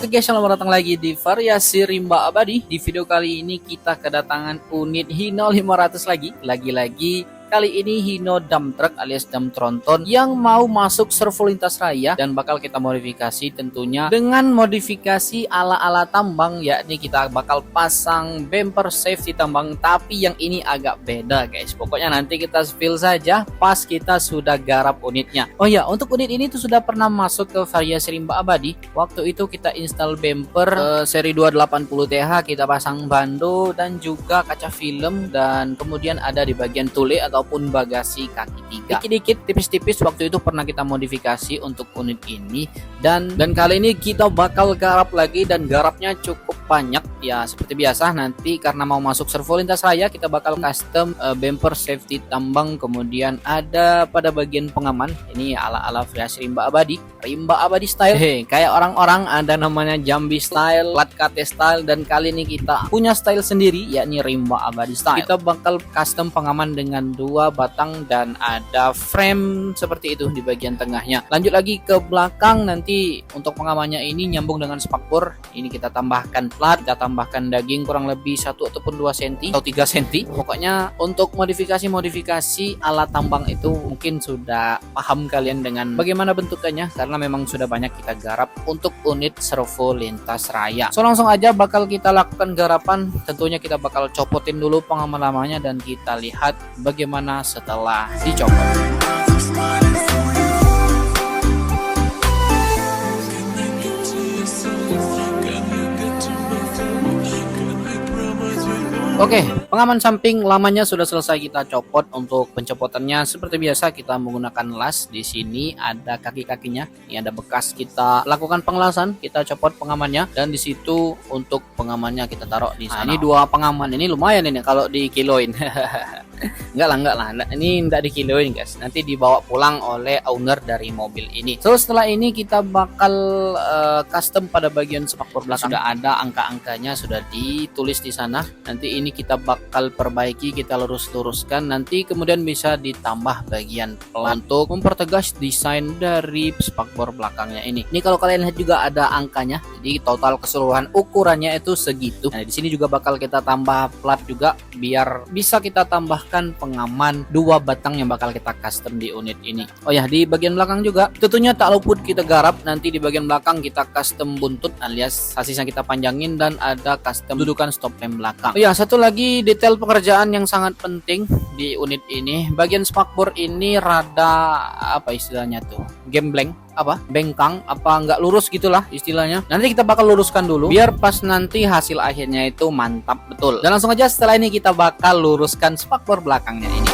Oke guys, selamat datang lagi di Variasi Rimba Abadi. Di video kali ini kita kedatangan unit Hino 500 lagi. Kali ini Hino Dump Truck alias Dump Tronton yang mau masuk servo lintas raya dan bakal kita modifikasi tentunya dengan modifikasi ala-ala tambang, yakni kita bakal pasang bumper safety tambang, tapi yang ini agak beda guys. Pokoknya nanti kita spill saja pas kita sudah garap unitnya. Oh ya, untuk unit ini tuh sudah pernah masuk ke Variasi Rimba Abadi. Waktu itu kita install bumper seri 280 TH, kita pasang bando dan juga kaca film, dan kemudian ada di bagian tule ataupun bagasi kaki 3. Dikit-dikit tipis-tipis waktu itu pernah kita modifikasi untuk unit ini, dan kali ini kita bakal garap lagi, dan garapnya cukup banyak ya. Seperti biasa nanti karena mau masuk servo lintas raya kita bakal custom bumper safety tambang, kemudian ada pada bagian pengaman ini ala-ala Variasi Rimba Abadi style. Kayak orang-orang ada namanya Jambi style, Plat KT style, dan kali ini kita punya style sendiri yakni Rimba Abadi style. Kita bakal custom pengaman dengan dua batang dan ada frame seperti itu di bagian tengahnya. Lanjut lagi ke belakang, nanti untuk pengamannya ini nyambung dengan spakbor. Ini kita tambahkan plat, kita tambahkan daging kurang lebih 1 ataupun 2 cm atau 3 cm. Pokoknya untuk modifikasi alat tambang itu mungkin sudah paham kalian dengan bagaimana bentukannya, karena memang sudah banyak kita garap untuk unit servo lintas raya. So langsung aja bakal kita lakukan garapan. Tentunya kita bakal copotin dulu pengaman lamanya dan kita lihat bagaimana setelah dicopot. Oke, pengaman samping lamanya sudah selesai kita copot. Untuk pencopotannya seperti biasa kita menggunakan las. Di sini ada kaki-kakinya. Ini ada bekas kita lakukan pengelasan, kita copot pengamannya, dan di situ untuk pengamannya kita taruh di sana. Ini dua pengaman, ini lumayan ini kalau dikiloin. Enggak lah, ini enggak dikiloin guys, nanti dibawa pulang oleh owner dari mobil ini. So setelah ini kita bakal custom pada bagian spakbor belakang. Sudah ada angka-angkanya, sudah ditulis di sana. Nanti ini kita bakal perbaiki, kita lurus-luruskan, nanti kemudian bisa ditambah bagian plat untuk mempertegas desain dari spakbor belakangnya ini. Ini kalau kalian lihat juga ada angkanya, jadi total keseluruhan ukurannya itu segitu. Nah di sini juga bakal kita tambah plat juga biar bisa kita tambah pengaman 2 batang yang bakal kita custom di unit ini. Oh ya, di bagian belakang juga tentunya tak luput kita garap. Nanti di bagian belakang kita custom buntut alias sasisnya kita panjangin, dan ada custom dudukan stop lamp belakang. Oh ya, satu lagi detail pekerjaan yang sangat penting di unit ini, bagian spakbor ini rada apa istilahnya tuh, gembleng, bengkang, nggak lurus gitulah istilahnya. Nanti kita bakal luruskan dulu biar pas nanti hasil akhirnya itu mantap betul. Dan langsung aja setelah ini kita bakal luruskan spakbor belakangnya ini.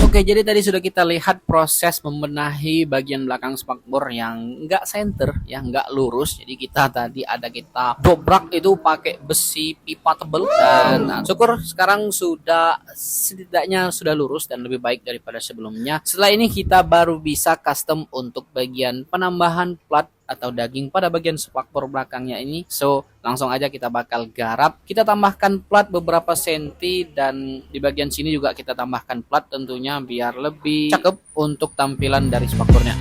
Oke, jadi tadi sudah kita lihat proses membenahi bagian belakang spakbor yang nggak center, ya nggak lurus. Jadi kita dobrak itu pakai besi pipa tebel, dan syukur sekarang sudah setidaknya sudah lurus dan lebih baik daripada sebelumnya. Setelah ini kita baru bisa custom untuk bagian penambahan plat atau daging pada bagian spakbor belakangnya ini. So langsung aja kita bakal garap, kita tambahkan plat beberapa senti, dan di bagian sini juga kita tambahkan plat tentunya biar lebih cakep untuk tampilan dari spakbornya.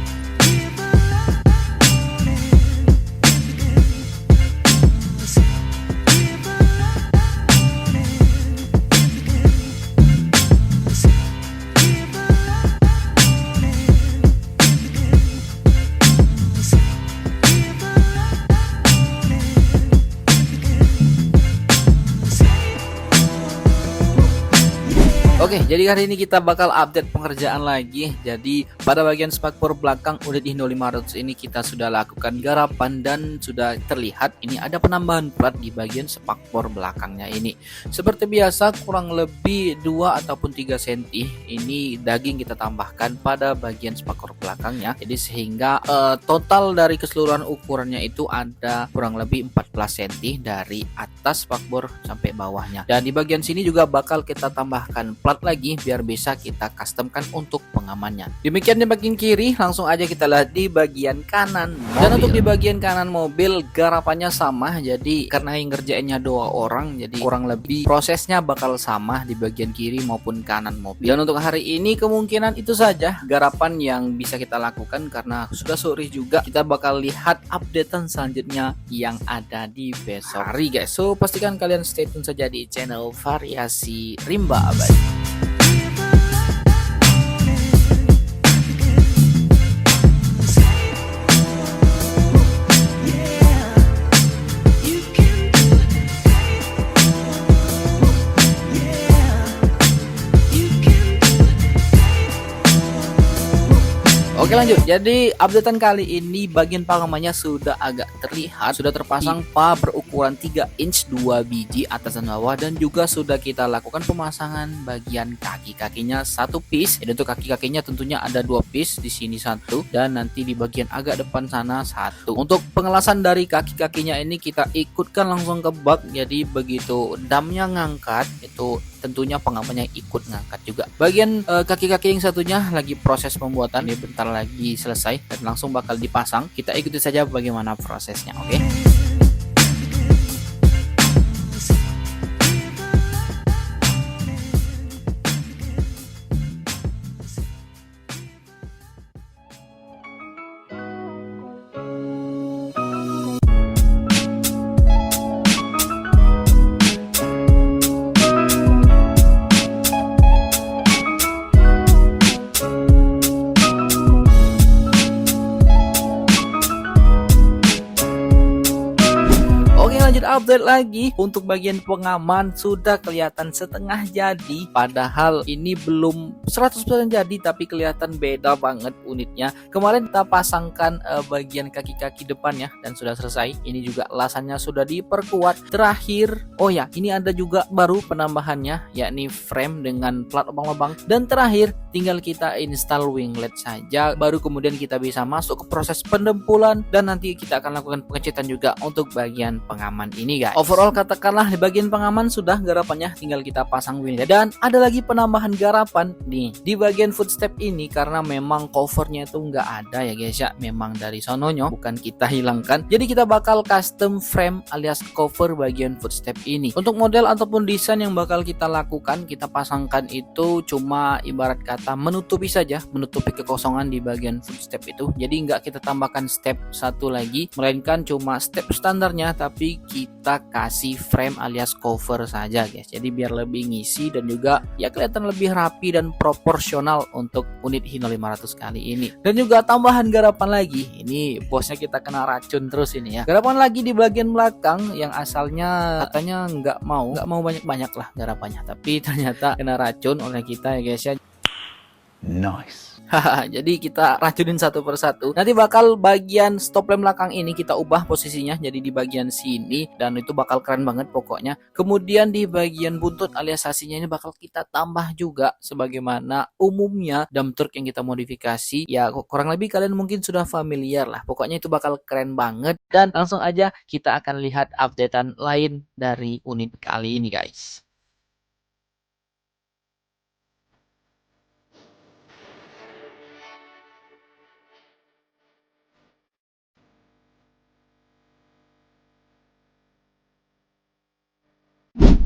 Oke, jadi hari ini kita bakal update pengerjaan lagi. Jadi pada bagian spakbor belakang unit Hino 500 ini kita sudah lakukan garapan dan sudah terlihat ini ada penambahan plat di bagian spakbor belakangnya ini. Seperti biasa kurang lebih 2 ataupun 3 cm ini daging kita tambahkan pada bagian spakbor belakangnya. Jadi sehingga total dari keseluruhan ukurannya itu ada kurang lebih 14 cm dari atas spakbor sampai bawahnya. Dan di bagian sini juga bakal kita tambahkan plat lagi biar bisa kita customkan untuk pengamannya. Demikian di bagian kiri, langsung aja kita lihat di bagian kanan mobil. Dan untuk di bagian kanan mobil garapannya sama, jadi karena yang ngerjainnya 2 orang, jadi kurang lebih prosesnya bakal sama di bagian kiri maupun kanan mobil. Dan untuk hari ini kemungkinan itu saja garapan yang bisa kita lakukan karena sudah sore juga. Kita bakal lihat updatean selanjutnya yang ada di besok hari guys. So pastikan kalian stay tune saja di channel Variasi Rimba Abadi. Oke lanjut, jadi updatean kali ini bagian pengamannya sudah agak terlihat, sudah terpasang pipa berukuran 3 inch 2 biji atas dan bawah, dan juga sudah kita lakukan pemasangan bagian kaki-kakinya 1 piece. Jadi untuk kaki-kakinya tentunya ada 2 piece, di sini 1 dan nanti di bagian agak depan sana 1. Untuk pengelasan dari kaki-kakinya ini kita ikutkan langsung ke bak, jadi begitu damnya ngangkat itu tentunya pengamannya ikut ngangkat juga. Bagian kaki-kaki yang satunya lagi proses pembuatan, ini bentar lagi selesai dan langsung bakal dipasang. Kita ikuti saja bagaimana prosesnya, oke? Lanjut update lagi untuk bagian pengaman sudah kelihatan setengah jadi, padahal ini belum 100% jadi tapi kelihatan beda banget unitnya. Kemarin kita pasangkan bagian kaki-kaki depannya dan sudah selesai. Ini juga elasannya sudah diperkuat. Terakhir, oh ya, ini ada juga baru penambahannya yakni frame dengan plat lubang-lubang, dan terakhir tinggal kita install winglet saja, baru kemudian kita bisa masuk ke proses pendempulan dan nanti kita akan lakukan pengecetan juga untuk bagian pengaman ini guys. Overall katakanlah di bagian pengaman sudah garapannya, tinggal kita pasang winglet. Dan ada lagi penambahan garapan nih di bagian footstep ini, karena memang covernya itu nggak ada ya guys ya, memang dari sononya bukan kita hilangkan. Jadi kita bakal custom frame alias cover bagian footstep ini. Untuk model ataupun desain yang bakal kita lakukan, kita pasangkan itu cuma ibarat kata menutupi saja, menutupi kekosongan di bagian footstep itu. Jadi nggak kita tambahkan step satu lagi, melainkan cuma step standarnya tapi kita kasih frame alias cover saja guys. Jadi biar lebih ngisi dan juga ya kelihatan lebih rapi dan proporsional untuk unit Hino 500 kali ini. Dan juga tambahan garapan lagi, ini bosnya kita kena racun terus ini ya. Garapan lagi di bagian belakang yang asalnya katanya nggak mau banyak-banyak lah garapannya, tapi ternyata kena racun oleh kita ya guys ya. Nice. Jadi kita racunin satu persatu. Nanti bakal bagian stop lamp belakang ini kita ubah posisinya jadi di bagian sini, dan itu bakal keren banget pokoknya. Kemudian di bagian buntut alias sasinya ini bakal kita tambah juga sebagaimana umumnya dump truck yang kita modifikasi. Ya kurang lebih kalian mungkin sudah familiar lah. Pokoknya itu bakal keren banget, dan langsung aja kita akan lihat updatean lain dari unit kali ini guys.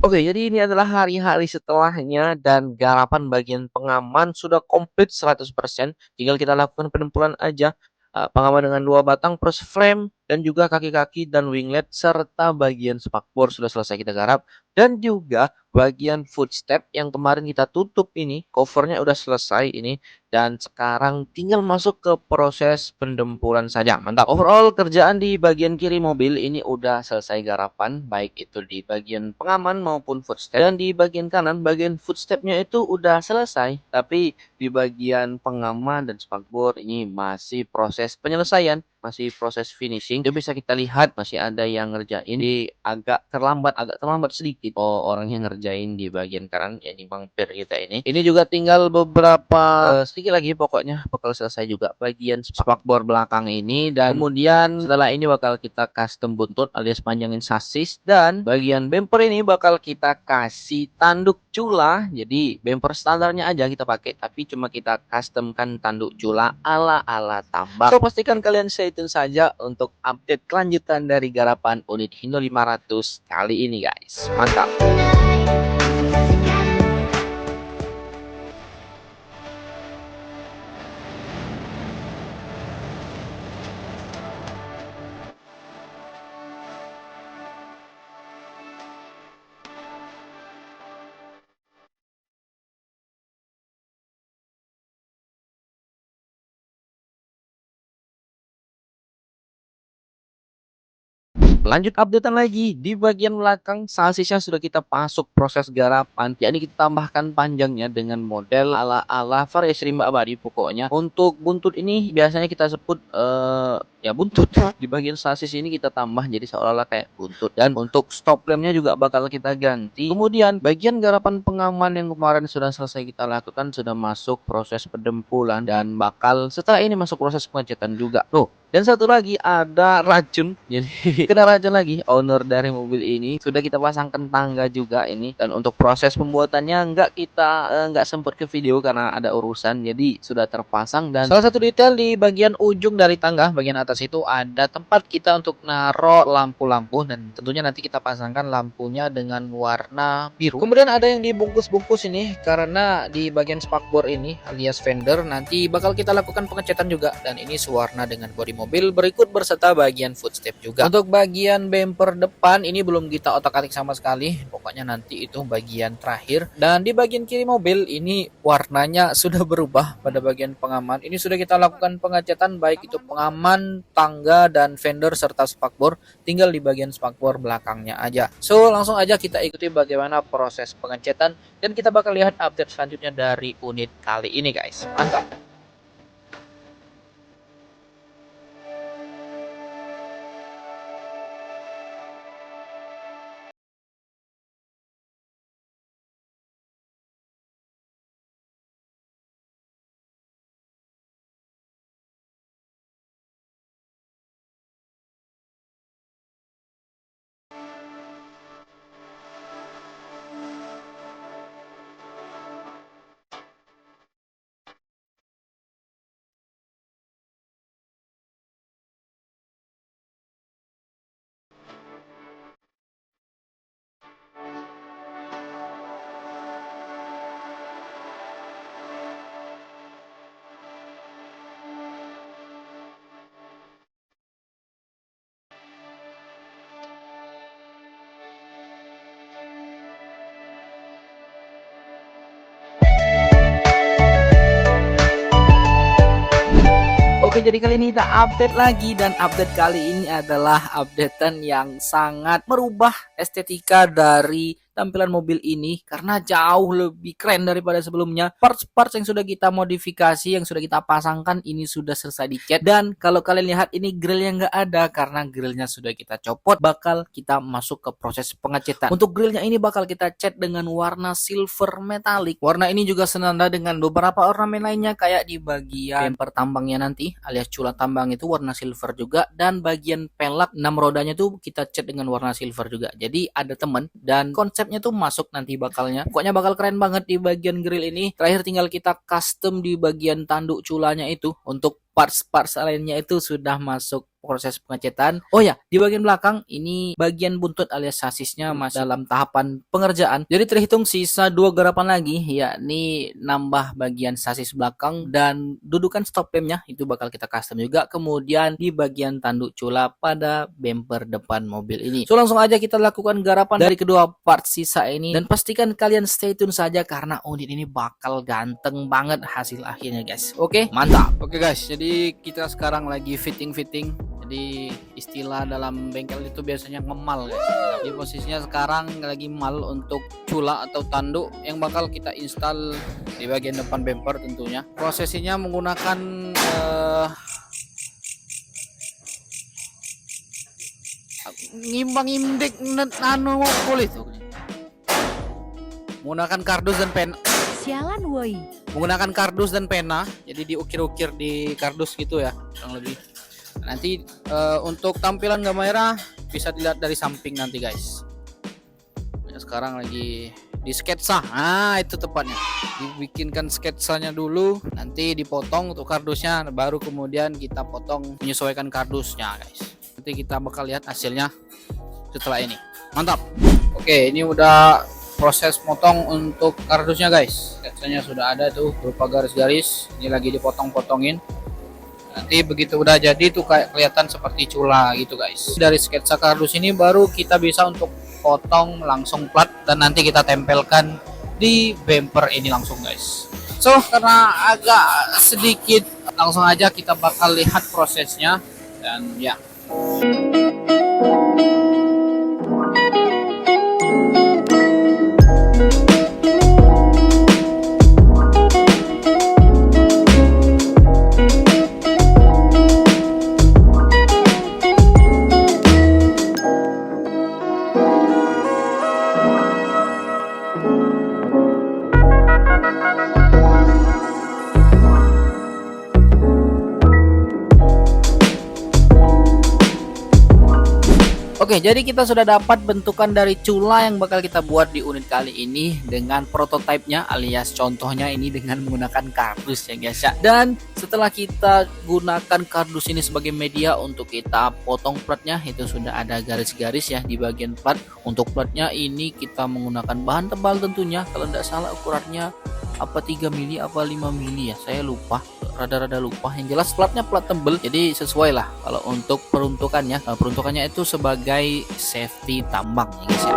Oke, jadi ini adalah hari-hari setelahnya dan garapan bagian pengaman sudah komplit 100%. Tinggal kita lakukan penempulan aja. Pengaman dengan 2 batang plus frame dan juga kaki-kaki dan winglet serta bagian spakbor sudah selesai kita garap, dan juga bagian footstep yang kemarin kita tutup ini covernya udah selesai ini, dan sekarang tinggal masuk ke proses pendempuran saja. Mantap. Overall kerjaan di bagian kiri mobil ini udah selesai garapan, baik itu di bagian pengaman maupun footstep, dan di bagian kanan bagian footstepnya itu udah selesai, tapi di bagian pengaman dan spakbor ini masih proses penyelesaian, masih proses finishing. Itu bisa kita lihat masih ada yang ngerjain di agak terlambat sedikit. Oh, orang yang ngerjain di bagian kanan ya ini Bang Per kita ini. Ini juga tinggal beberapa sedikit lagi, pokoknya bakal selesai juga bagian spakbor belakang ini, dan kemudian setelah ini bakal kita custom buntut alias panjangin sasis, dan bagian bumper ini bakal kita kasih tanduk cula. Jadi bumper standarnya aja kita pakai, tapi cuma kita customkan tanduk cula ala-ala tambak. So pastikan kalian stay tune saja untuk update kelanjutan dari garapan unit Hino 500 kali ini guys. Mantap. Lanjut updatean lagi di bagian belakang, sasisnya sudah kita pasuk proses garapan, yakni kita tambahkan panjangnya dengan model ala-ala variasi rimba abadi. Pokoknya untuk buntut ini biasanya kita sebut ya buntut. Di bagian sasis ini kita tambah jadi seolah-olah kayak buntut, dan untuk stop lampnya juga bakal kita ganti. Kemudian bagian garapan pengaman yang kemarin sudah selesai kita lakukan sudah masuk proses pendempulan, dan bakal setelah ini masuk proses pengecetan juga tuh. Dan satu lagi ada racun. Jadi kena racun lagi. Owner dari mobil ini sudah kita pasangkan tangga juga ini. Dan untuk proses pembuatannya nggak sempat ke video karena ada urusan. Jadi sudah terpasang, dan salah satu detail di bagian ujung dari tangga bagian atas itu ada tempat kita untuk naruh lampu-lampu, dan tentunya nanti kita pasangkan lampunya dengan warna biru. Kemudian ada yang dibungkus-bungkus ini karena di bagian spakbor ini alias fender nanti bakal kita lakukan pengecetan juga, dan ini sewarna dengan bodi mobil berikut berserta bagian footstep juga. Untuk bagian bumper depan ini belum kita otak-atik sama sekali, pokoknya nanti itu bagian terakhir. Dan di bagian kiri mobil ini warnanya sudah berubah. Pada bagian pengaman ini sudah kita lakukan pengecetan baik itu pengaman, tangga, dan fender serta spakbor, tinggal di bagian spakbor belakangnya aja. So langsung aja kita ikuti bagaimana proses pengecetan, dan kita bakal lihat update selanjutnya dari unit kali ini guys. Mantap. Oke, jadi kali ini kita update lagi, dan update kali ini adalah updatean yang sangat merubah estetika dari tampilan mobil ini karena jauh lebih keren daripada sebelumnya. Parts-parts yang sudah kita modifikasi, yang sudah kita pasangkan ini sudah selesai dicat, dan kalau kalian lihat ini grillnya nggak ada karena grillnya sudah kita copot. Bakal kita masuk ke proses pengecetan. Untuk grillnya ini bakal kita cat dengan warna silver metallic. Warna ini juga senada dengan beberapa ornamen lainnya, kayak di bagian bumper tambangnya nanti alias cula tambang itu warna silver juga, dan bagian pelak 6 rodanya tuh kita cat dengan warna silver juga. Jadi ada temen, dan konsepnya tuh masuk nanti bakalnya. Pokoknya bakal keren banget di bagian grill ini. Terakhir tinggal kita custom di bagian tanduk culanya itu untuk parts-parts lainnya itu sudah masuk proses pengecetan. Oh ya, di bagian belakang ini bagian buntut alias sasisnya masih dalam tahapan pengerjaan. Jadi terhitung sisa 2 garapan lagi, yakni nambah bagian sasis belakang dan dudukan stop lampnya itu bakal kita custom juga. Kemudian di bagian tanduk cula pada bumper depan mobil ini. So langsung aja kita lakukan garapan dari kedua part sisa ini dan pastikan kalian stay tune saja karena unit ini bakal ganteng banget hasil akhirnya guys. Oke, mantap. Oke guys, jadi kita sekarang lagi fitting. Jadi istilah dalam bengkel itu biasanya ngemal guys. Di posisinya sekarang lagi mal untuk cula atau tanduk yang bakal kita install di bagian depan bumper tentunya. Prosesinya menggunakan ngimbang indek nano kulit. Menggunakan kardus dan pena. Sialan woi. Menggunakan kardus dan pena, jadi diukir-ukir di kardus gitu ya, kurang lebih. Nanti untuk tampilan gambar merah bisa dilihat dari samping nanti guys. Ya, sekarang lagi di sketsa. Nah itu tepatnya, dibikinkan sketsanya dulu, nanti dipotong untuk kardusnya, baru kemudian kita potong menyesuaikan kardusnya guys. Nanti kita bakal lihat hasilnya setelah ini. Mantap. Oke, ini udah proses potong untuk kardusnya guys. Sketsanya sudah ada tuh berupa garis-garis, ini lagi dipotong-potongin. Nanti begitu udah jadi tuh kayak kelihatan seperti cula gitu guys. Dari sketsa kardus ini baru kita bisa untuk potong langsung plat dan nanti kita tempelkan di bumper ini langsung guys. So karena agak sedikit, langsung aja kita bakal lihat prosesnya dan ya. Oke, jadi kita sudah dapat bentukan dari cula yang bakal kita buat di unit kali ini dengan prototipenya alias contohnya ini dengan menggunakan kardus ya guys ya. Dan setelah kita gunakan kardus ini sebagai media untuk kita potong platnya, itu sudah ada garis-garis ya di bagian plat. Untuk platnya ini kita menggunakan bahan tebal tentunya, kalau tidak salah ukurannya apa 3 mili apa 5 mili ya, saya lupa, rada-rada lupa. Yang jelas platnya plat tebel, jadi sesuai lah kalau untuk peruntukannya. Peruntukannya itu sebagai safety tambang ya guys ya.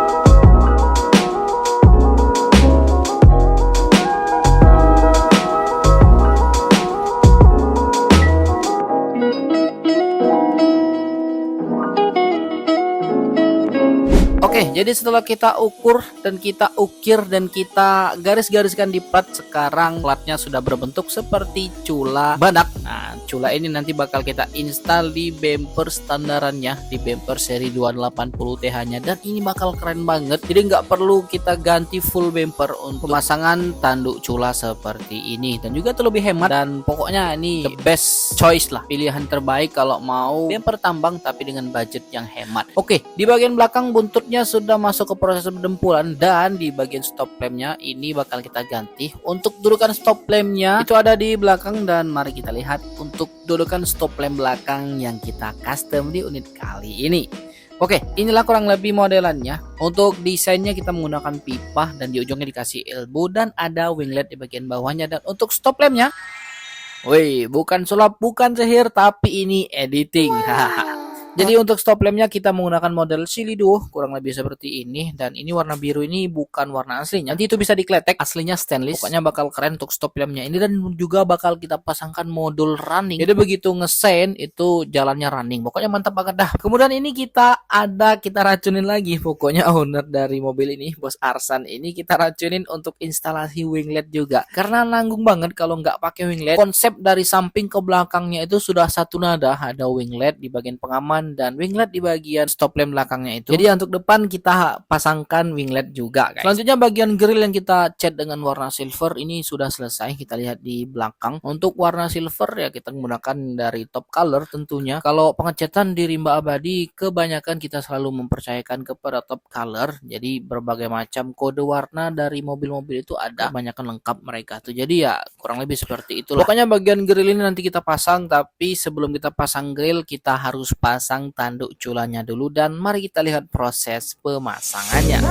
Oke, jadi setelah kita ukur dan kita ukir dan kita garis-gariskan di plat, sekarang platnya sudah berbentuk seperti cula badak. Nah, cula ini nanti bakal kita install di bumper standarannya, di bumper seri 280TH-nya, dan ini bakal keren banget. Jadi nggak perlu kita ganti full bumper untuk pemasangan tanduk cula seperti ini, dan juga itu lebih hemat. Dan pokoknya ini the best choice lah, pilihan terbaik kalau mau bumper tambang tapi dengan budget yang hemat. Oke, di bagian belakang buntutnya sudah masuk ke proses pendempulan, dan di bagian stop lampnya ini bakal kita ganti. Untuk dudukan stop lampnya itu ada di belakang, dan mari kita lihat untuk dudukan stop lamp belakang yang kita custom di unit kali ini. Oke, inilah kurang lebih modelannya. Untuk desainnya kita menggunakan pipa dan di ujungnya dikasih elbow dan ada winglet di bagian bawahnya. Dan untuk stop lampnya, woi, bukan sulap, bukan sihir, tapi ini editing. Jadi untuk stop lampnya kita menggunakan model Siliduo kurang lebih seperti ini, dan ini warna biru ini bukan warna aslinya. Nanti itu bisa dikletek, aslinya stainless. Pokoknya bakal keren untuk stop lampnya ini, dan juga bakal kita pasangkan modul running. Jadi begitu ngesen itu jalannya running. Pokoknya mantap banget dah. Kemudian ini kita racunin lagi. Pokoknya owner dari mobil ini, Bos Arsan ini, kita racunin untuk instalasi winglet juga. Karena nanggung banget kalau nggak pakai winglet. Konsep dari samping ke belakangnya itu sudah satu nada, ada winglet di bagian pengaman depan dan winglet di bagian stop lamp belakangnya itu. Jadi untuk depan kita pasangkan winglet juga, guys. Selanjutnya bagian grill yang kita cat dengan warna silver ini sudah selesai. Kita lihat di belakang. Untuk warna silver ya kita menggunakan dari top color tentunya. Kalau pengecatan di Rimba Abadi kebanyakan kita selalu mempercayakan kepada top color. Jadi berbagai macam kode warna dari mobil-mobil itu ada, kebanyakan lengkap mereka tuh. Jadi ya kurang lebih seperti itu. Pokoknya bagian grill ini nanti kita pasang, tapi sebelum kita pasang grill kita harus pasang tanduk culanya dulu dan mari kita lihat proses pemasangannya.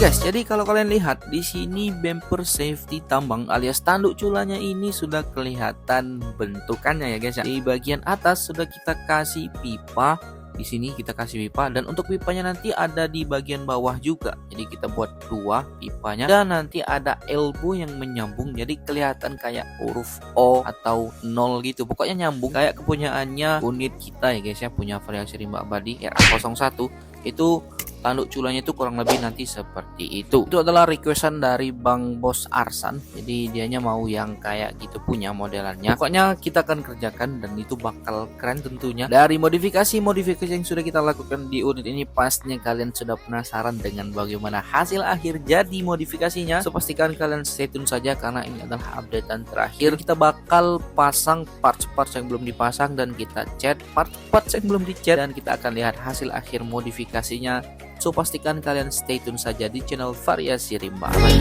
Guys, jadi kalau kalian lihat di sini bumper safety tambang alias tanduk culanya ini sudah kelihatan bentukannya ya guys ya. Di bagian atas sudah kita kasih pipa. Di sini kita kasih pipa dan untuk pipanya nanti ada di bagian bawah juga. Jadi kita buat dua pipanya dan nanti ada elbow yang menyambung. Jadi kelihatan kayak huruf O atau 0 gitu. Pokoknya nyambung kayak kepunyaannya unit kita ya guys ya, punya variasi Rimba Abadi RA01 itu. Tanduk culanya itu kurang lebih nanti seperti itu. Itu adalah requestan dari Bang Bos Arsan. Jadi dianya mau yang kayak gitu punya modelannya. Pokoknya kita akan kerjakan dan itu bakal keren tentunya. Dari modifikasi yang sudah kita lakukan di unit ini, pastinya kalian sudah penasaran dengan bagaimana hasil akhir jadi modifikasinya. So pastikan kalian stay tune saja karena ini adalah updatean terakhir. Kita bakal pasang parts-parts yang belum dipasang dan kita cat parts-parts yang belum dicat dan kita akan lihat hasil akhir modifikasinya. So pastikan kalian stay tune saja di channel Variasi Rimba Abadi.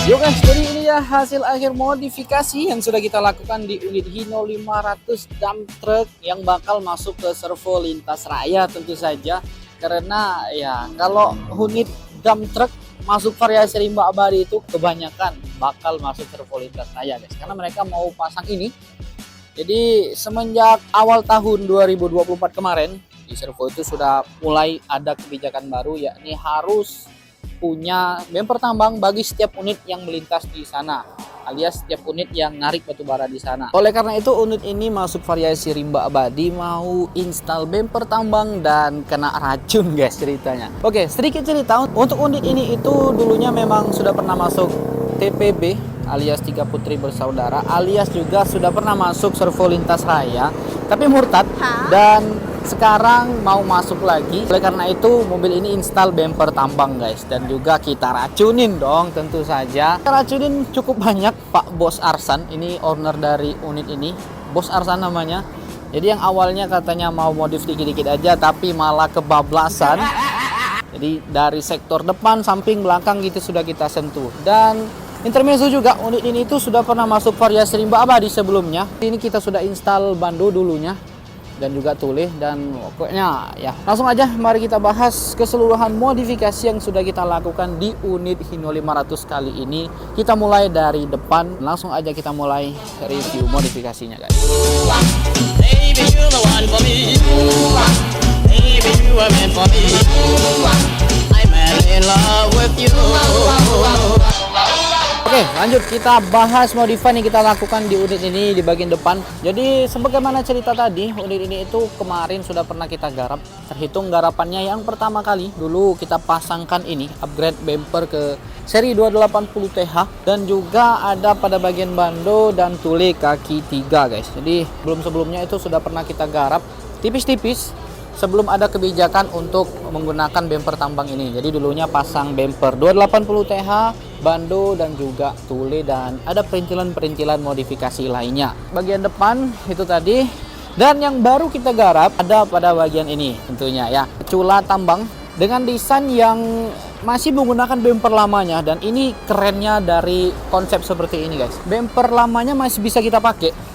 Yo guys, jadi ini ya hasil akhir modifikasi yang sudah kita lakukan di unit Hino 500 dump truck yang bakal masuk ke servo lintas raya tentu saja. Karena ya kalau unit dump truck masuk variasi rimba abadi itu kebanyakan bakal masuk servo lintas raya guys. Karena mereka mau pasang ini. Jadi semenjak awal tahun 2024 kemarin di servo itu sudah mulai ada kebijakan baru, yakni harus punya bemper tambang bagi setiap unit yang melintas di sana, alias setiap unit yang narik batu bara di sana. Oleh karena itu unit ini masuk variasi rimba abadi, mau install bemper tambang dan kena racun guys ceritanya. Oke, sedikit cerita untuk unit ini itu dulunya memang sudah pernah masuk TPB alias Tiga Putri Bersaudara, alias juga sudah pernah masuk servo lintas raya tapi murtad dan sekarang mau masuk lagi. Oleh karena itu mobil ini install bemper tambang guys, dan juga kita racunin dong tentu saja. Kita racunin cukup banyak. Pak Bos Arsan ini owner dari unit ini, Bos Arsan namanya. Jadi yang awalnya katanya mau modif dikit-dikit aja tapi malah kebablasan. Jadi dari sektor depan, samping, belakang gitu sudah kita sentuh. Dan intermezzo juga, unit ini itu sudah pernah masuk variasi rimba abadi sebelumnya. Ini kita sudah install bando dulunya dan juga tulih, dan pokoknya ya langsung aja mari kita bahas keseluruhan modifikasi yang sudah kita lakukan di unit Hino 500 kali ini. Kita mulai dari depan, langsung aja kita mulai review modifikasinya guys. Baby, you're the one for me. Baby, you are meant for me. I'm in love with you. Oke, lanjut kita bahas modifan yang kita lakukan di unit ini di bagian depan. Jadi sebagaimana cerita tadi, unit ini itu kemarin sudah pernah kita garap. Terhitung garapannya yang pertama kali dulu kita pasangkan ini upgrade bumper ke seri 280 TH, dan juga ada pada bagian bando dan tule kaki 3 guys. Jadi sebelumnya itu sudah pernah kita garap tipis-tipis sebelum ada kebijakan untuk menggunakan bumper tambang ini. Jadi dulunya pasang bumper 280 TH, bando dan juga tule, dan ada perintilan-perintilan modifikasi lainnya. Bagian depan itu tadi, dan yang baru kita garap ada pada bagian ini tentunya ya, cula tambang dengan desain yang masih menggunakan bumper lamanya, dan ini kerennya dari konsep seperti ini guys. Bumper lamanya masih bisa kita pakai.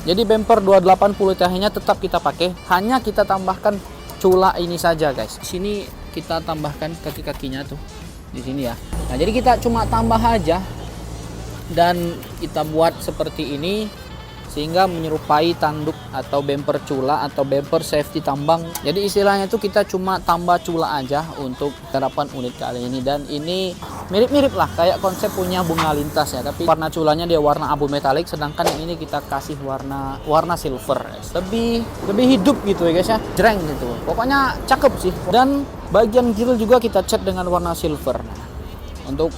Jadi bumper 280 TH-nya tetap kita pakai, hanya kita tambahkan cula ini saja guys. Di sini kita tambahkan kaki-kakinya tuh di sini ya. Nah, jadi kita cuma tambah aja dan kita buat seperti ini sehingga menyerupai tanduk atau bumper cula atau bumper safety tambang. Jadi istilahnya itu kita cuma tambah cula aja untuk garapan unit kali ini, dan ini mirip-mirip lah kayak konsep punya bunga lintas ya, tapi warna culanya dia warna abu metalik, sedangkan yang ini kita kasih warna silver guys. Lebih hidup gitu ya guys ya, jreng gitu. Pokoknya cakep sih. Dan bagian grill juga kita cat dengan warna silver. Nah, untuk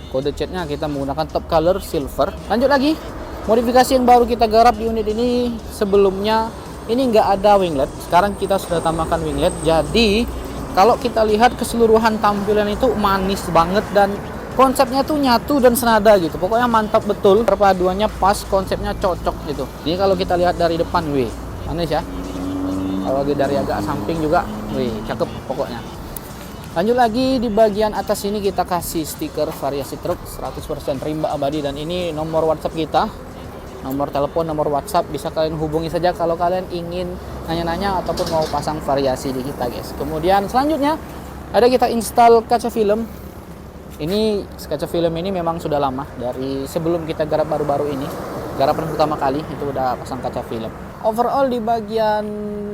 kode catnya kita menggunakan top color silver. Lanjut lagi, modifikasi yang baru kita garap di unit ini, sebelumnya ini nggak ada winglet, sekarang kita sudah tambahkan winglet. Jadi kalau kita lihat keseluruhan tampilan itu manis banget, dan konsepnya tuh nyatu dan senada gitu. Pokoknya mantap betul, perpaduannya pas, konsepnya cocok gitu. Ini kalau kita lihat dari depan, wih manis ya. Kalau dari agak samping juga, wih cakep pokoknya. Lanjut lagi di bagian atas ini kita kasih stiker variasi truk 100% rimba abadi, dan ini nomor WhatsApp kita. Nomor telepon, nomor WhatsApp, bisa kalian hubungi saja kalau kalian ingin nanya-nanya ataupun mau pasang variasi di kita guys. Kemudian selanjutnya ada kita install kaca film. Ini kaca film ini memang sudah lama, dari sebelum kita garap baru-baru ini, garapan pertama kali itu udah pasang kaca film. Overall di bagian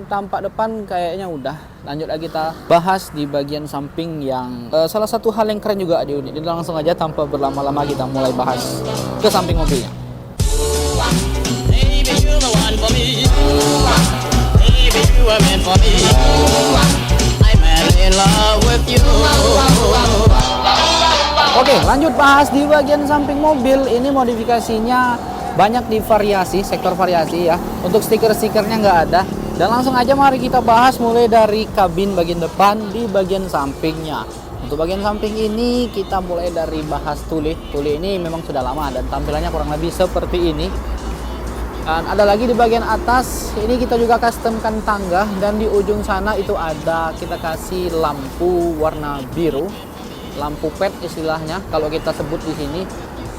tampak depan kayaknya udah. Lanjut lagi kita bahas di bagian samping yang salah satu hal yang keren juga di unit. Jadi langsung aja tanpa berlama-lama kita mulai bahas ke samping mobilnya. Oke, lanjut bahas di bagian samping mobil. Ini modifikasinya banyak di variasi, sektor variasi ya. Untuk stiker-stikernya nggak ada. Dan langsung aja mari kita bahas mulai dari kabin bagian depan di bagian sampingnya. Untuk bagian samping ini kita mulai dari bahas tule. Tule ini memang sudah lama dan tampilannya kurang lebih seperti ini. Dan ada lagi di bagian atas, ini kita juga customkan tangga, dan di ujung sana itu ada kita kasih lampu warna biru, lampu pet istilahnya kalau kita sebut di sini.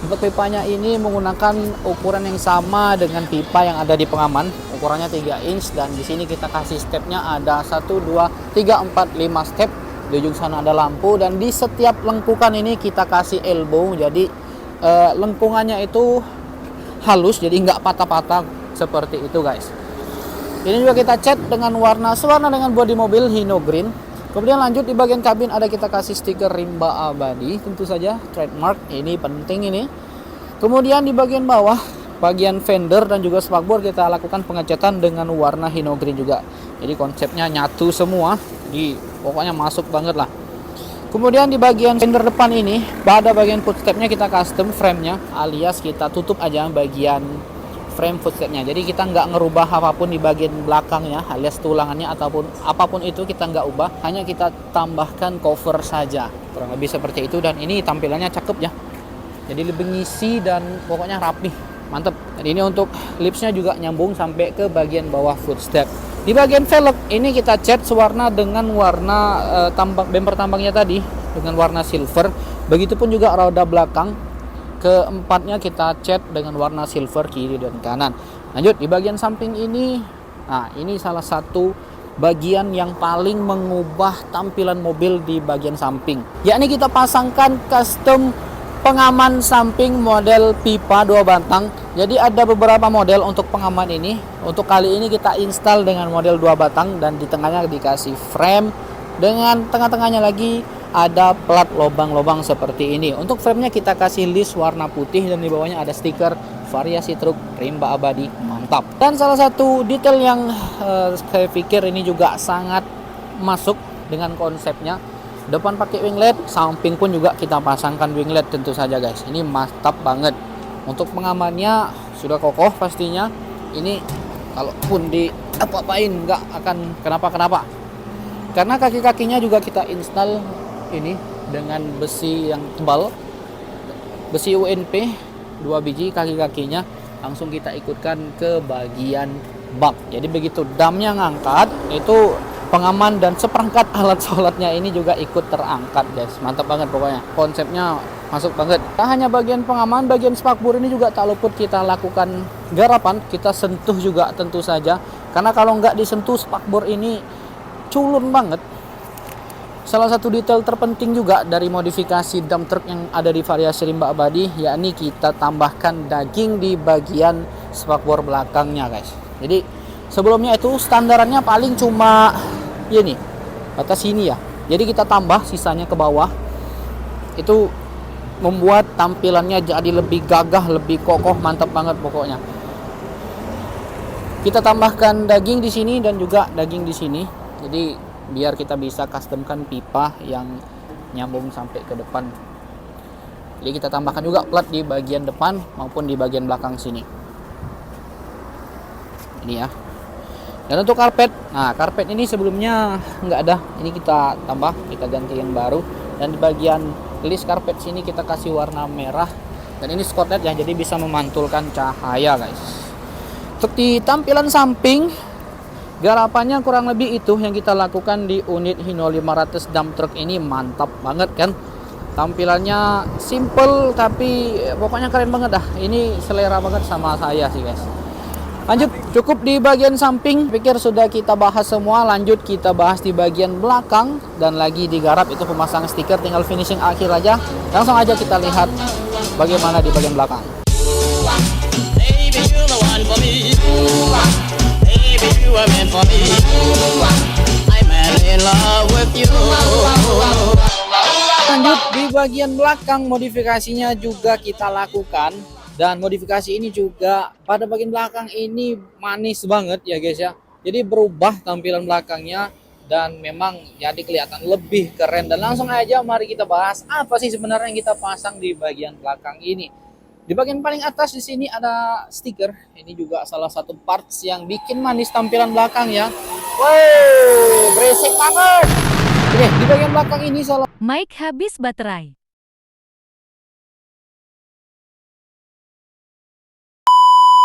Untuk pipanya ini menggunakan ukuran yang sama dengan pipa yang ada di pengaman, ukurannya 3 inch, dan di sini kita kasih stepnya ada 1 2 3 4 5 step. Di ujung sana ada lampu, dan di setiap lengkukan ini kita kasih elbow, jadi lengkungannya itu halus, jadi nggak patah-patah seperti itu guys. Ini juga kita cat dengan warna sewarna dengan bodi mobil Hino Green. Kemudian lanjut di bagian kabin ada kita kasih stiker rimba abadi, tentu saja trademark, ini penting ini. Kemudian di bagian bawah, bagian fender dan juga spakbor kita lakukan pengecatan dengan warna Hino Green juga. Jadi konsepnya nyatu semua, di pokoknya masuk banget lah. Kemudian di bagian fender depan ini, pada bagian footstepnya kita custom frame-nya, alias kita tutup aja bagian frame footstepnya. Jadi kita nggak ngerubah apapun di bagian belakangnya, alias tulangannya ataupun apapun itu kita nggak ubah, hanya kita tambahkan cover saja, kurang lebih seperti itu. Dan ini tampilannya cakep ya, jadi lebih ngisi dan pokoknya rapi, mantep. Dan ini untuk lipsnya juga nyambung sampai ke bagian bawah footstep. Di bagian velg ini kita cat sewarna dengan warna bumper tambangnya tadi dengan warna silver. Begitupun juga roda belakang keempatnya kita cat dengan warna silver kiri dan kanan. Lanjut di bagian samping ini, nah ini salah satu bagian yang paling mengubah tampilan mobil di bagian samping, yakni kita pasangkan custom pengaman samping model pipa 2 batang. Jadi ada beberapa model untuk pengaman ini. Untuk kali ini kita install dengan model 2 batang, dan di tengahnya dikasih frame dengan tengah-tengahnya lagi ada plat lobang-lobang seperti ini. Untuk framenya kita kasih list warna putih, dan di bawahnya ada stiker variasi truk rimba abadi, mantap. Dan salah satu detail yang saya pikir ini juga sangat masuk dengan konsepnya, depan pakai winglet, samping pun juga kita pasangkan winglet tentu saja guys. Ini mantap banget. Untuk pengamannya sudah kokoh pastinya. Ini kalaupun di apa-apain nggak akan kenapa-kenapa. Karena kaki-kakinya juga kita install ini dengan besi yang tebal, besi UNP 2 biji kaki-kakinya, langsung kita ikutkan ke bagian bak. Jadi begitu damnya ngangkat, itu pengaman dan seperangkat alat sholatnya ini juga ikut terangkat guys. Mantap banget pokoknya, konsepnya masuk banget. Tak hanya bagian pengaman, bagian spakbor ini juga tak luput kita lakukan garapan, kita sentuh juga tentu saja, karena kalau nggak disentuh spakbor ini culun banget. Salah satu detail terpenting juga dari modifikasi dump truck yang ada di variasi rimba abadi, yakni kita tambahkan daging di bagian spakbor belakangnya guys. Jadi sebelumnya itu standarannya paling cuma ini batas sini ya, jadi kita tambah sisanya ke bawah. Itu membuat tampilannya jadi lebih gagah, lebih kokoh, mantap banget pokoknya. Kita tambahkan daging di sini dan juga daging di sini, jadi biar kita bisa customkan pipa yang nyambung sampai ke depan. Jadi kita tambahkan juga plat di bagian depan maupun di bagian belakang sini. Ini ya. Dan untuk karpet, nah karpet ini sebelumnya nggak ada, ini kita tambah, kita ganti yang baru. Dan di bagian list karpet sini kita kasih warna merah, dan ini Scotland ya, jadi bisa memantulkan cahaya guys. Untuk di tampilan samping, garapannya kurang lebih itu yang kita lakukan di unit Hino 500 dump truck ini. Mantap banget kan, tampilannya simple tapi pokoknya keren banget dah. Ini selera banget sama saya sih guys. Lanjut, cukup di bagian samping, pikir sudah kita bahas semua. Lanjut kita bahas di bagian belakang, dan lagi digarap itu pemasangan stiker, tinggal finishing akhir aja. Langsung aja kita lihat bagaimana di bagian belakang. Lanjut di bagian belakang, modifikasinya juga kita lakukan. Dan modifikasi ini juga pada bagian belakang ini manis banget ya guys ya. Jadi berubah tampilan belakangnya dan memang jadi kelihatan lebih keren. Dan langsung aja mari kita bahas apa sih sebenarnya yang kita pasang di bagian belakang ini. Di bagian paling atas di sini ada stiker. Ini juga salah satu parts yang bikin manis tampilan belakang ya. Wow, berisik banget. Oke, di bagian belakang ini salah Mic habis baterai.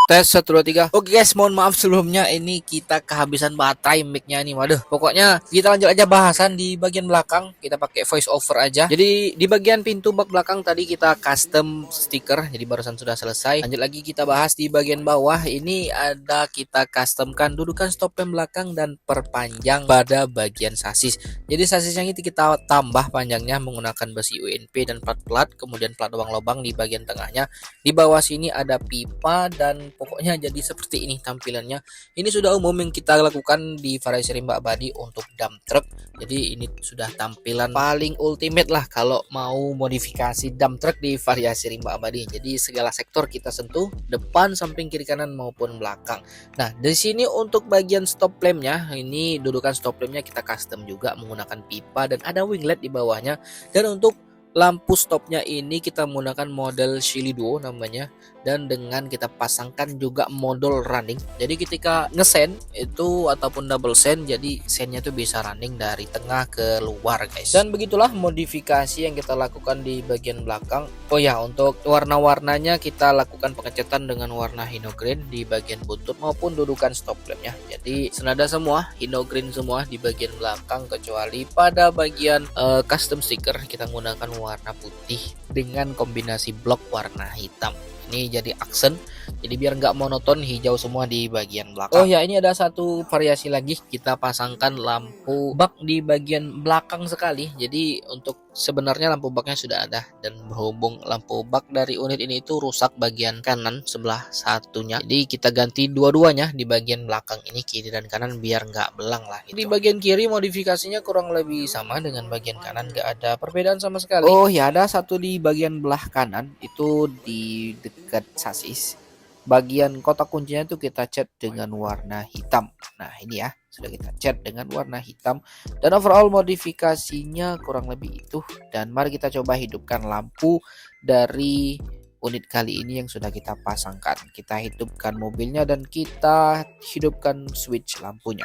Tes 1 2 3. Oke guys, mohon maaf sebelumnya ini kita kehabisan baterai mic-nya nih. Waduh, pokoknya kita lanjut aja bahasan di bagian belakang. Kita pakai voice over aja. Jadi di bagian pintu bak belakang tadi kita custom stiker. Jadi barusan sudah selesai. Lanjut lagi kita bahas di bagian bawah. Ini ada kita customkan dudukan stop lamp belakang dan perpanjang pada bagian sasis. Jadi sasisnya ini kita tambah panjangnya menggunakan besi UNP dan plat-plat, kemudian plat lubang-lubang di bagian tengahnya. Di bawah sini ada pipa dan pokoknya jadi seperti ini tampilannya. Ini sudah umum yang kita lakukan di variasi rimba abadi untuk dump truck. Jadi ini sudah tampilan paling ultimate lah kalau mau modifikasi dump truck di variasi rimba abadi. Jadi segala sektor kita sentuh, depan, samping, kiri, kanan maupun belakang. Nah, di sini untuk bagian stop lampnya, ini dudukan stop lampnya kita custom juga menggunakan pipa dan ada wing LED di bawahnya. Dan untuk lampu stopnya ini kita menggunakan model Shili Duo namanya, dan dengan kita pasangkan juga modul running. Jadi ketika ngesen itu ataupun double send, jadi sendnya itu bisa running dari tengah ke luar guys. Dan begitulah modifikasi yang kita lakukan di bagian belakang. Oh ya, untuk warna-warnanya kita lakukan pengecatan dengan warna hino green di bagian buntut maupun dudukan stop lampnya. Jadi senada semua, hino green semua di bagian belakang, kecuali pada bagian custom sticker kita menggunakan warna putih dengan kombinasi blok warna hitam. Ini jadi aksen, jadi biar nggak monoton hijau semua di bagian belakang. Oh ya, ini ada satu variasi lagi, kita pasangkan lampu bak di bagian belakang sekali. Jadi untuk sebenarnya lampu baknya sudah ada, dan berhubung lampu bak dari unit ini itu rusak bagian kanan sebelah satunya, jadi kita ganti dua-duanya di bagian belakang ini, kiri dan kanan, biar nggak belang lah gitu. Di bagian kiri modifikasinya kurang lebih sama dengan bagian kanan, nggak ada perbedaan sama sekali. Oh ya, ada satu di bagian belah kanan itu di dekat sasis. Bagian kotak kuncinya itu kita cat dengan warna hitam. Nah ini ya, sudah kita cat dengan warna hitam. Dan overall modifikasinya kurang lebih itu. Dan mari kita coba hidupkan lampu dari unit kali ini yang sudah kita pasangkan. Kita hidupkan mobilnya dan kita hidupkan switch lampunya.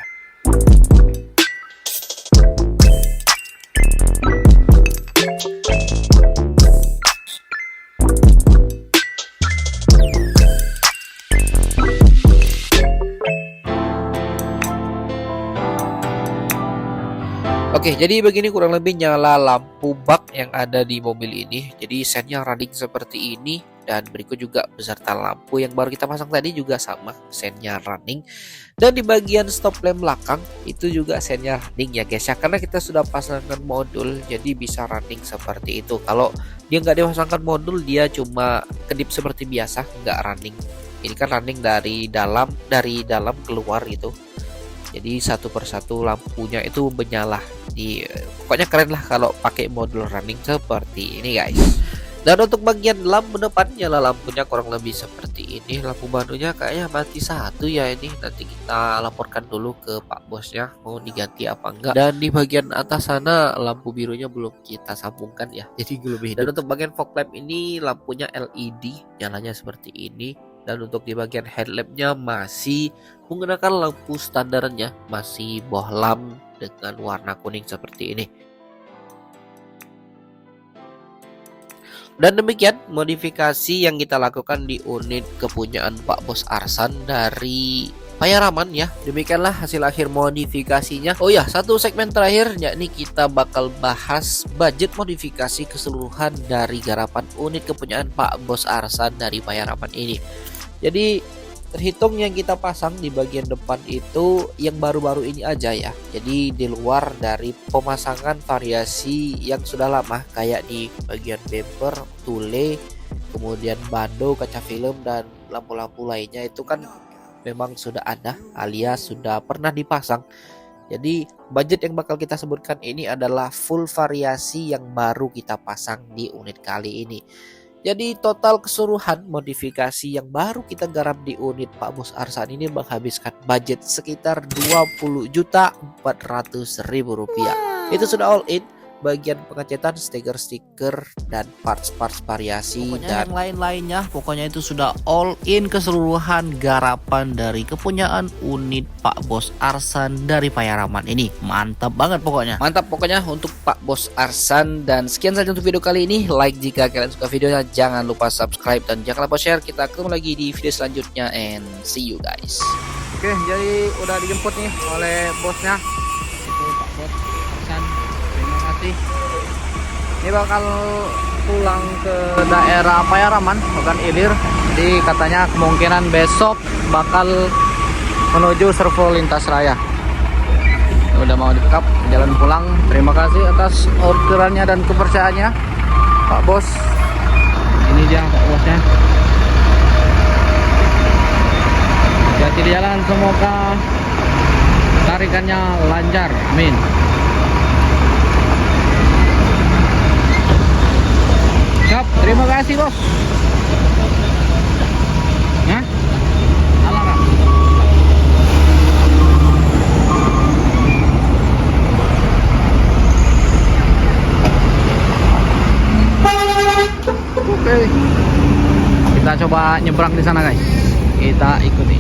Oke, jadi begini kurang lebih nyala lampu bak yang ada di mobil ini. Jadi sennya running seperti ini, dan berikut juga beserta lampu yang baru kita pasang tadi juga sama, sennya running. Dan di bagian stop lamp belakang itu juga sennya running ya guys ya, karena kita sudah pasangkan modul jadi bisa running seperti itu. Kalau dia nggak dipasangkan modul, dia cuma kedip seperti biasa, nggak running. Ini kan running dari dalam keluar gitu. Jadi satu persatu lampunya itu menyala. Pokoknya keren lah kalau pakai modul running seperti ini guys. Dan untuk bagian lampu depan, nyala lampunya kurang lebih seperti ini. Lampu banunya kayaknya mati satu ya ini. Nanti kita laporkan dulu ke Pak Bosnya mau diganti apa enggak. Dan di bagian atas sana lampu birunya belum kita sambungkan ya, jadi belum hidup. Dan untuk bagian fog lamp ini lampunya LED, nyalanya seperti ini. Dan untuk di bagian headlampnya masih menggunakan lampu standarnya, masih bohlam dengan warna kuning seperti ini. Dan demikian modifikasi yang kita lakukan di unit kepunyaan Pak Bos Arsan dari Payaraman ya. Demikianlah hasil akhir modifikasinya. Oh ya, satu segmen terakhir, yakni kita bakal bahas budget modifikasi keseluruhan dari garapan unit kepunyaan Pak Bos Arsan dari Payaraman ini. Jadi terhitung yang kita pasang di bagian depan itu yang baru-baru ini aja ya. Jadi di luar dari pemasangan variasi yang sudah lama, kayak di bagian bumper, tule, kemudian bando, kaca film, dan lampu-lampu lainnya itu kan memang sudah ada alias sudah pernah dipasang. Jadi budget yang bakal kita sebutkan ini adalah full variasi yang baru kita pasang di unit kali ini. Jadi total keseluruhan modifikasi yang baru kita garap di unit Pak Bos Arsan ini menghabiskan budget sekitar Rp20.400.000. Itu sudah all in bagian pengecetan stiker-stiker dan parts-parts variasi dan yang lain-lainnya. Pokoknya itu sudah all in keseluruhan garapan dari kepunyaan unit Pak Bos Arsan dari Payaraman ini. Mantap banget pokoknya. Mantap pokoknya untuk Pak Bos Arsan. Dan sekian saja untuk video kali ini. Like jika kalian suka videonya, jangan lupa subscribe dan jangan lupa share. Kita ketemu lagi di video selanjutnya and see you guys. Oke, jadi udah dijemput nih oleh bosnya. Itu Pak Bos Arsan. Terima kasih. Ini bakal pulang ke daerah Payaraman, bukan Ilir. Jadi katanya kemungkinan besok bakal menuju servo lintas raya. Udah mau di-pick-up, jalan pulang. Terima kasih atas orderannya dan kepercayaannya, Pak Bos. Ini dia Pak Bosnya. Hati-hati di jalan, semoga tarikannya lancar. Amin. Siap, terima kasih Bos. Ya, alarm. Oke, kita coba nyebrang di sana guys. Kita ikuti.